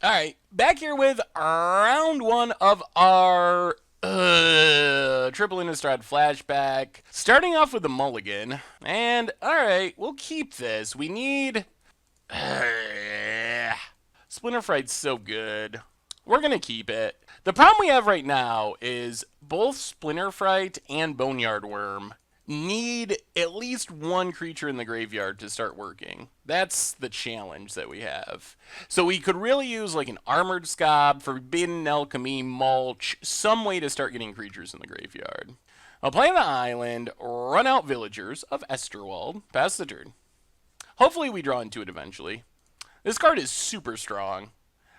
All right, back here with round one of our triple Innistrad flashback. Starting off with the mulligan. And, all right, we'll keep this. We need... Splinter Fright's so good. We're going to keep it. The problem we have right now is both Splinter Fright and Boneyard Worm need at least one creature in the graveyard to start working. That's the challenge that we have. So we could really use like an Armored Scob, Forbidden Alchemy, Mulch, some way to start getting creatures in the graveyard. I'll play the island, run out Villagers of Esterwald, pass the turn. Hopefully we draw into it eventually. This card is super strong.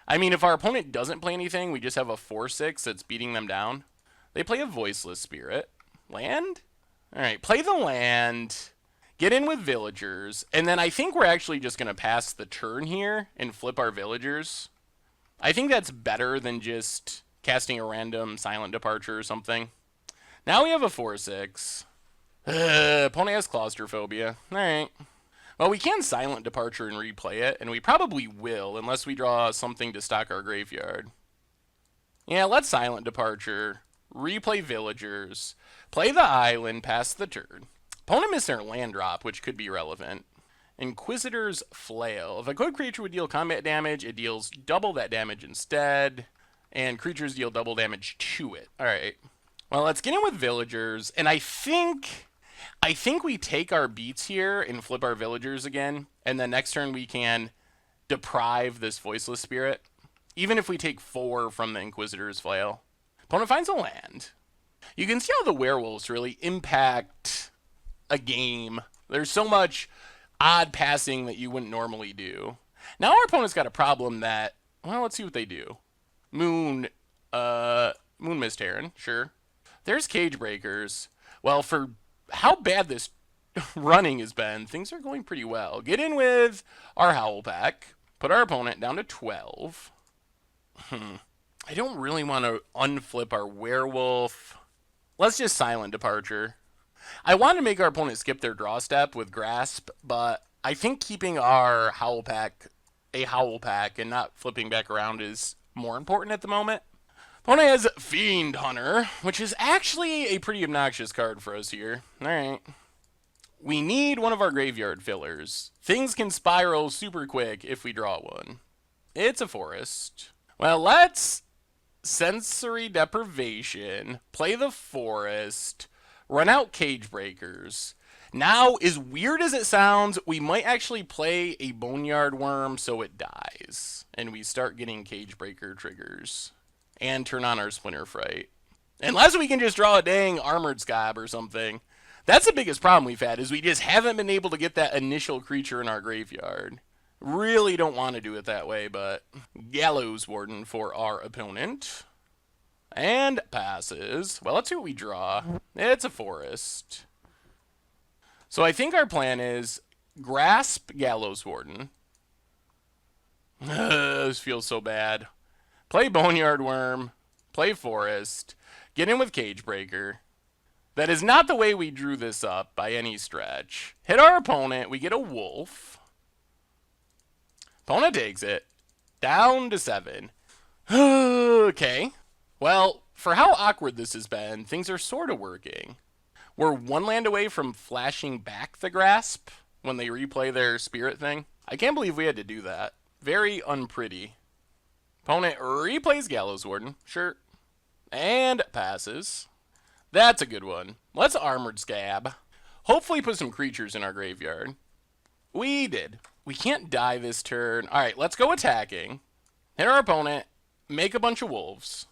I mean, if our opponent doesn't play anything, we just have a 4/6 that's beating them down. They play a Voiceless Spirit. Land? Alright, play the land, get in with Villagers, and then I think we're actually just going to pass the turn here and flip our Villagers. I think that's better than just casting a random Silent Departure or something. Now we have a 4/6. Opponent has Claustrophobia. Alright. Well, we can Silent Departure and replay it, and we probably will, unless we draw something to stock our graveyard. Yeah, let's Silent Departure, replay Villagers, play the island, pass the turn. Opponent missed their land drop, which could be relevant. Inquisitor's Flail. If a good creature would deal combat damage, it deals double that damage instead, and creatures deal double damage to it. Alright. Well, let's get in with Villagers, and I think we take our beats here and flip our Villagers again, and then next turn we can deprive this Voiceless Spirit, even if we take 4 from the Inquisitor's Flail. Opponent finds a land. You can see how the werewolves really impact a game. There's so much odd passing that you wouldn't normally do. Now our opponent's got a problem that, well, let's see what they do. Moon Mist Heron, sure. There's Cage Breakers. Well, for how bad this running has been, things are going pretty well. Get in with our Howl Pack. Put our opponent down to 12. I don't really want to unflip our werewolf. Let's just Silent Departure. I want to make our opponent skip their draw step with Grasp, but I think keeping our Howl Pack a Howl Pack and not flipping back around is more important at the moment. Opponent has Fiend Hunter, which is actually a pretty obnoxious card for us here. Alright. We need one of our graveyard fillers. Things can spiral super quick if we draw one. It's a forest. Well, let's Sensory Deprivation, play the forest, run out Cage Breakers. Now, as weird as it sounds, we might actually play a Boneyard Worm so it dies, and we start getting Cage Breaker triggers. And turn on our Splinter Fright. Unless we can just draw a dang Armored Scob or something. That's the biggest problem we've had, is we just haven't been able to get that initial creature in our graveyard. Really don't want to do it that way, but Gallows Warden for our opponent. And passes. Well, let's see what we draw. It's a forest. So I think our plan is Grasp Gallows Warden. This feels so bad. Play Boneyard Worm, play Forest, get in with Cage Breaker. That is not the way we drew this up by any stretch. Hit our opponent, we get a wolf. Opponent takes it. Down to 7. Okay. Well, for how awkward this has been, things are sort of working. We're 1 land away from flashing back the Grasp when they replay their spirit thing. I can't believe we had to do that. Very unpretty. Opponent replays Gallows Warden. Sure. And passes. That's a good one. Let's Armored Scab. Hopefully put some creatures in our graveyard. We did. We can't die this turn. Alright, let's go attacking. Hit our opponent. Make a bunch of wolves.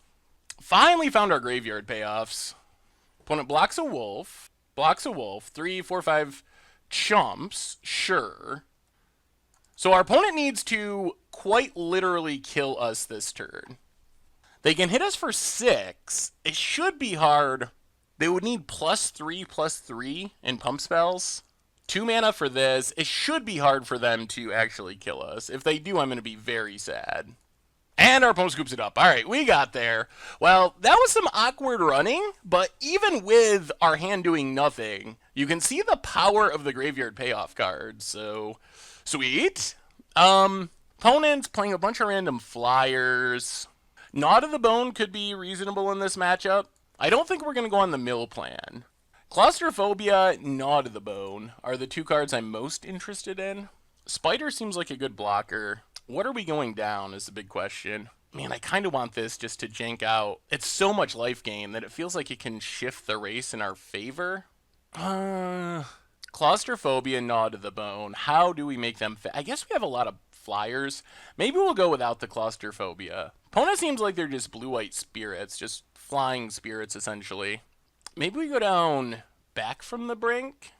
Finally found our graveyard payoffs. Opponent blocks a wolf. Blocks a wolf. 3, 4, 5 chumps. Sure. So our opponent needs to quite literally kill us this turn. They can hit us for 6. It should be hard. They would need +3/+3 in pump spells. 2 mana for this. It should be hard for them to actually kill us. If they do, I'm going to be very sad. And our opponent scoops it up. Alright, we got there. Well, that was some awkward running, but even with our hand doing nothing, you can see the power of the graveyard payoff cards. So, sweet. Opponent's playing a bunch of random flyers. Gnaw to the Bone could be reasonable in this matchup. I don't think we're going to go on the mill plan. Claustrophobia, Gnaw to the Bone are the two cards I'm most interested in. Spider seems like a good blocker. What are we going down is the big question. Man, I kind of want this just to jank out. It's so much life gain that it feels like it can shift the race in our favor. Claustrophobia, Gnaw to the Bone. How do we make them fit? I guess we have a lot of flyers. Maybe we'll go without the Claustrophobia. Opponent seems like they're just blue-white spirits, just flying spirits, essentially. Maybe we go down back from the brink?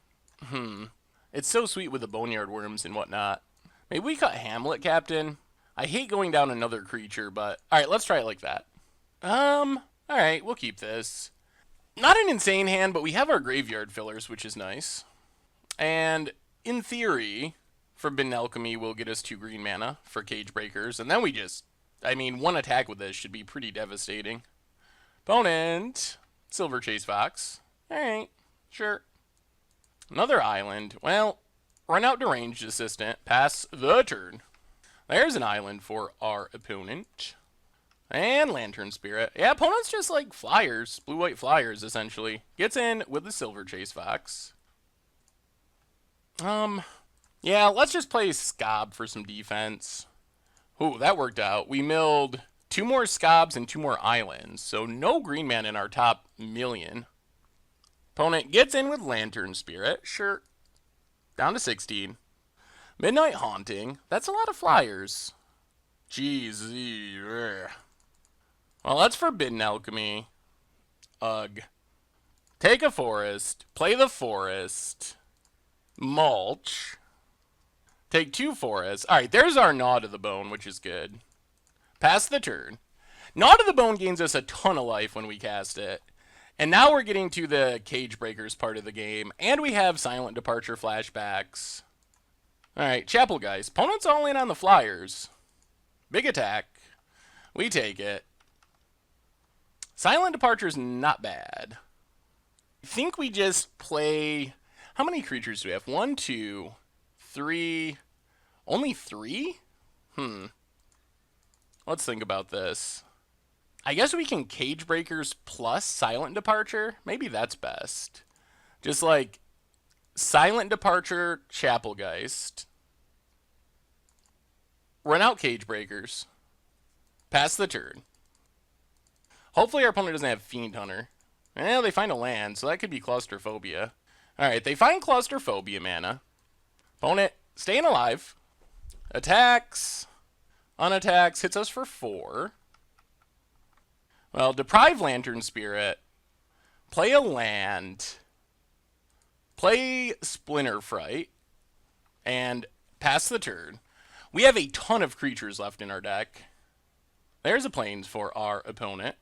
It's so sweet with the Boneyard Worms and whatnot. Maybe we cut Hamlet, Captain. I hate going down another creature, but... Alright, let's try it like that. Alright, we'll keep this. Not an insane hand, but we have our graveyard fillers, which is nice. And, in theory, Forbidden Alchemy will get us 2 green mana for Cage Breakers, and then we just... I mean, one attack with this should be pretty devastating. Opponent, Silver Chase Fox. Alright, sure. Another island. Well, run out Deranged Assistant. Pass the turn. There's an island for our opponent. And Lantern Spirit. Yeah, opponent's just like flyers. Blue-white flyers, essentially. Gets in with the Silver Chase Fox. Yeah, let's just play Scob for some defense. Ooh, that worked out. We milled 2 more Scobs and 2 more islands. So no green man in our top million. Opponent gets in with Lantern Spirit. Sure. Down to 16. Midnight Haunting. That's a lot of flyers. Jeez. Well, that's Forbidden Alchemy. Ugh. Take a forest. Play the forest. Mulch. Take 2 forests. Alright, there's our Gnaw to the Bone, which is good. Pass the turn. Gnaw to the Bone gains us a ton of life when we cast it. And now we're getting to the Cage Breakers part of the game. And we have Silent Departure flashbacks. Alright, Chapelgeist. Opponent's all in on the flyers. Big attack. We take it. Silent Departure's not bad. I think we just play... How many creatures do we have? 1, 2, 3... Only 3? Let's think about this. I guess we can Cage Breakers plus Silent Departure. Maybe that's best. Just like Silent Departure, Chapelgeist. Run out Cage Breakers. Pass the turn. Hopefully our opponent doesn't have Fiend Hunter. Well, they find a land, so that could be Claustrophobia. Alright, they find Claustrophobia mana. Opponent staying alive. Attacks. Unattacks. Hits us for 4. Well, deprive Lantern Spirit. Play a land. Play Splinter Fright. And pass the turn. We have a ton of creatures left in our deck. There's a Plains for our opponent.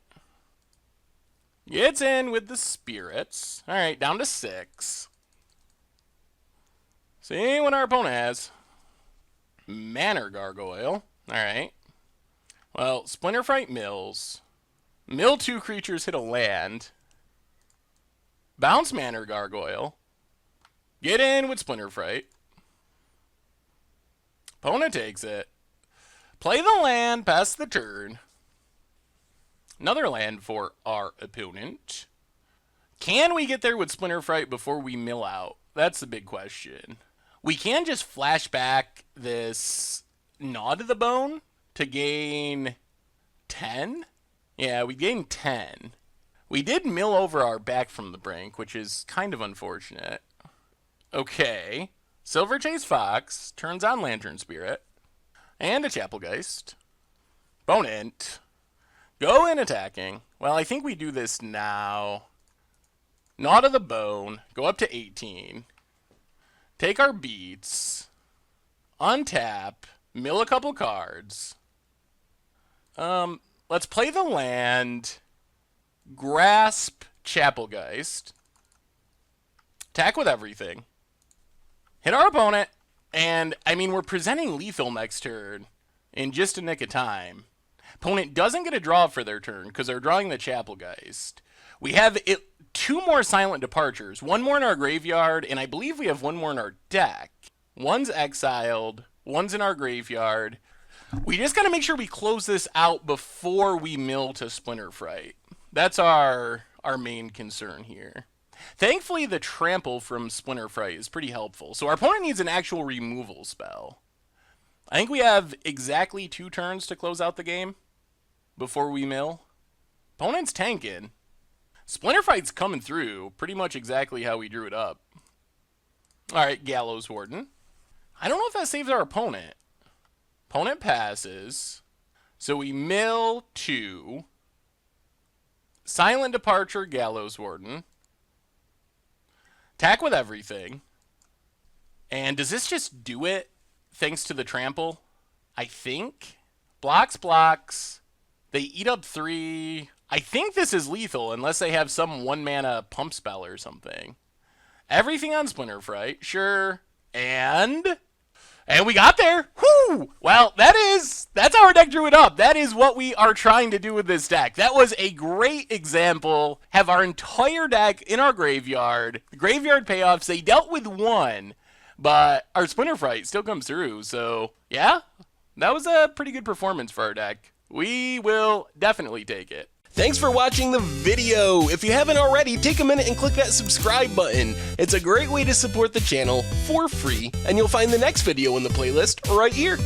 Gets in with the spirits. Alright, down to 6. See what our opponent has. Manor Gargoyle. Alright. Well, Splinter Fright mills. Mill 2 creatures, hit a land. Bounce Manor Gargoyle. Get in with Splinter Fright. Opponent takes it. Play the land, pass the turn. Another land for our opponent. Can we get there with Splinter Fright before we mill out? That's the big question. We can just flash back this Gnaw to the Bone to gain 10? Yeah, we gained 10. We did mill over our back from the brink, which is kind of unfortunate. Okay. Silver Chase Fox turns on Lantern Spirit. And a Chapelgeist. Opponent. Go in attacking. Well, I think we do this now. Gnaw to the Bone. Go up to 18. Take our beats. Untap. Mill a couple cards. Let's play the land. Grasp Chapelgeist. Attack with everything. Hit our opponent. And, I mean, we're presenting lethal next turn in just a nick of time. Opponent doesn't get a draw for their turn because they're drawing the Chapelgeist. We have 2 more Silent Departures. 1 more in our graveyard, and I believe we have 1 more in our deck. 1's exiled. 1's in our graveyard. We just got to make sure we close this out before we mill to Splinter Fright. That's our main concern here. Thankfully, the trample from Splinter Fright is pretty helpful. So our opponent needs an actual removal spell. I think we have exactly 2 turns to close out the game before we mill. Opponent's tanking. Splinter Fright's coming through pretty much exactly how we drew it up. Alright, Gallows Warden. I don't know if that saves our opponent. Opponent passes. So we mill 2. Silent Departure, Gallows Warden. Attack with everything. And does this just do it thanks to the trample? I think. Blocks. They eat up 3. I think this is lethal unless they have some 1-mana pump spell or something. Everything on Splinter Fright, sure. And we got there. Whoo! Well, that's how our deck drew it up. That is what we are trying to do with this deck. That was a great example. Have our entire deck in our graveyard. The graveyard payoffs, they dealt with 1, but our Splinter Fright still comes through. So, yeah, that was a pretty good performance for our deck. We will definitely take it. Thanks for watching the video. If you haven't already, take a minute and click that subscribe button. It's a great way to support the channel for free, and you'll find the next video in the playlist right here.